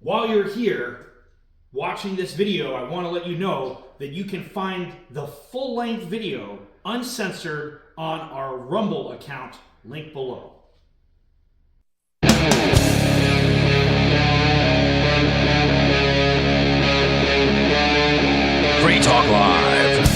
While you're here watching this video, I want to let you know that you can find the full-length video uncensored on our Rumble account, link below. Free Talk Live.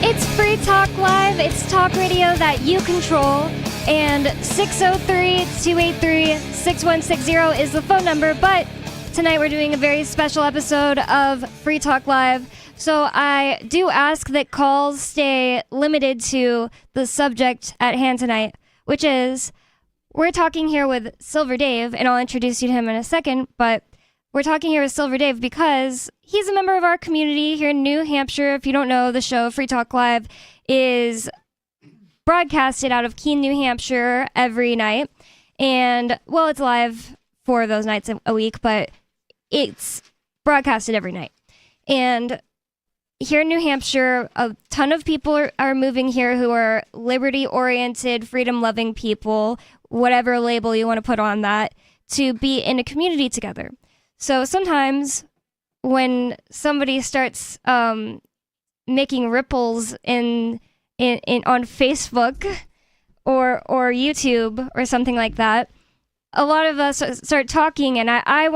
It's Free Talk Live. It's talk radio that you control. And 603-283-6160 is the phone number. But tonight we're doing a very special episode of Free Talk Live. So I do ask that calls stay limited to the subject at hand tonight, which is we're talking here with Silver Dave, and I'll introduce you to him in a second. But we're talking here with Silver Dave because he's a member of our community here in New Hampshire. If you don't know, the show Free Talk Live is broadcasted out of Keene, New Hampshire every night. And, well, it's live for those nights a week, but it's broadcasted every night. And here in New Hampshire, a ton of people are moving here who are liberty-oriented, freedom-loving people, whatever label you want to put on that, to be in a community together. So sometimes when somebody starts making ripples in on Facebook or YouTube or something like that, a lot of us start talking, and I'm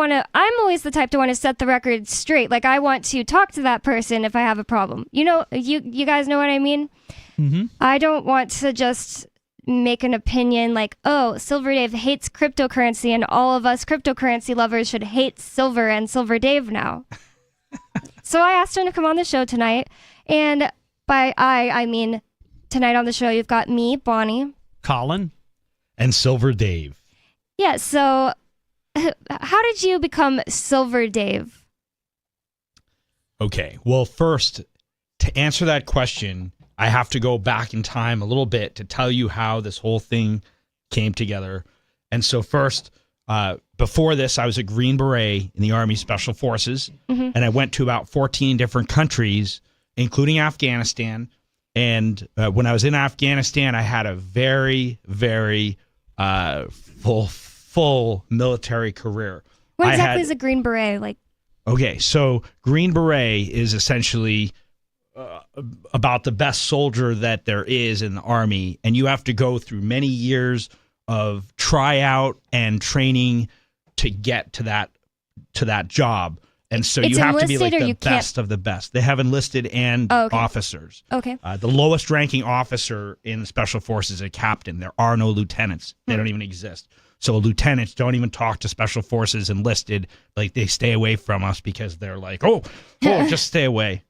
always the type to want to set the record straight. Like, I want to talk to that person if I have a problem. You know, you guys know what I mean? Mm-hmm. I don't want to just make an opinion like, oh, Silver Dave hates cryptocurrency and all of us cryptocurrency lovers should hate Silver and Silver Dave now. So I asked him to come on the show tonight, and by I mean tonight on the show you've got me, Bonnie, Colin, and Silver Dave. Yeah, so how did you become Silver Dave? Okay, well, first, to answer that question, I have to go back in time a little bit to tell you how this whole thing came together. And so first, before this, I was a Green Beret in the Army Special Forces, and I went to about 14 different countries, including Afghanistan. And when I was in Afghanistan, I had a very, very full military career. What exactly is a Green Beret? Like? Okay, so Green Beret is essentially about the best soldier that there is in the Army, and you have to go through many years of tryout and training to get to that job. And so you have to be like the best of the best. They have enlisted and officers. Okay. The lowest ranking officer in the Special Forces is a captain. There are no lieutenants. They don't even exist. So lieutenants don't even talk to Special Forces enlisted. Like, they stay away from us because they're like, oh, just stay away.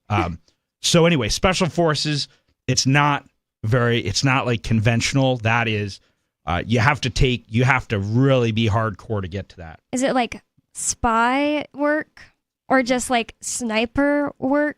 So anyway, Special Forces, it's not like conventional. That is, you have to really be hardcore to get to that. Is it like spy work or just like sniper work?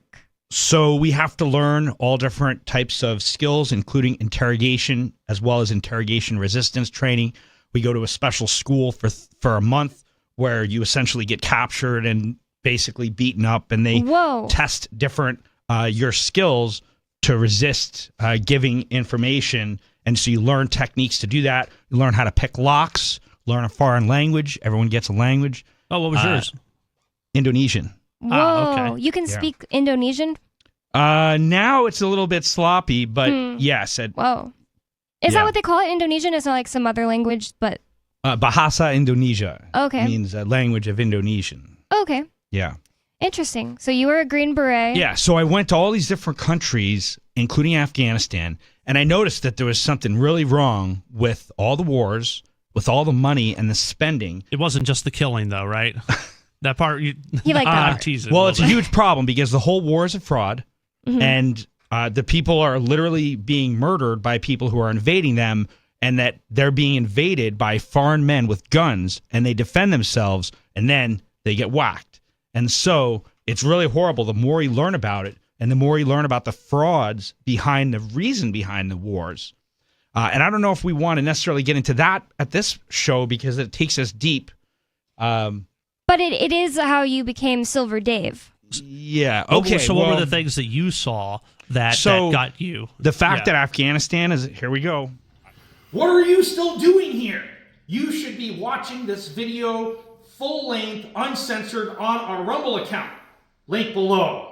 So we have to learn all different types of skills, including interrogation, as well as interrogation resistance training. We go to a special school for a month where you essentially get captured and basically beaten up, and they test different your skills to resist giving information. And so you learn techniques to do that. You learn how to pick locks, learn a foreign language. Everyone gets a language. Oh, what was yours? Indonesian. Whoa, okay. You can speak Indonesian? Now it's a little bit sloppy, but yes. Whoa. Is that what they call it, Indonesian? It's not like some other language, but... Bahasa Indonesia. Okay. Means a language of Indonesian. Okay. Yeah. Interesting. So you were a Green Beret. Yeah, so I went to all these different countries, including Afghanistan, and I noticed that there was something really wrong with all the wars, with all the money and the spending. It wasn't just the killing, though, right? That part, you like that. I'm teasing. Well, it's a huge problem because the whole war is a fraud, and the people are literally being murdered by people who are invading them, and that they're being invaded by foreign men with guns, and they defend themselves, and then they get whacked. And so it's really horrible. The more you learn about it, and the more you learn about the frauds behind the reason behind the wars, And I don't know if we want to necessarily get into that at this show because it takes us deep. But it is how you became Silver Dave. Yeah. Oh, Okay. So what were the things that you saw that got you? The fact that Afghanistan is, here we go. What are you still doing here? You should be watching this video full length, uncensored on our Rumble account. Link below.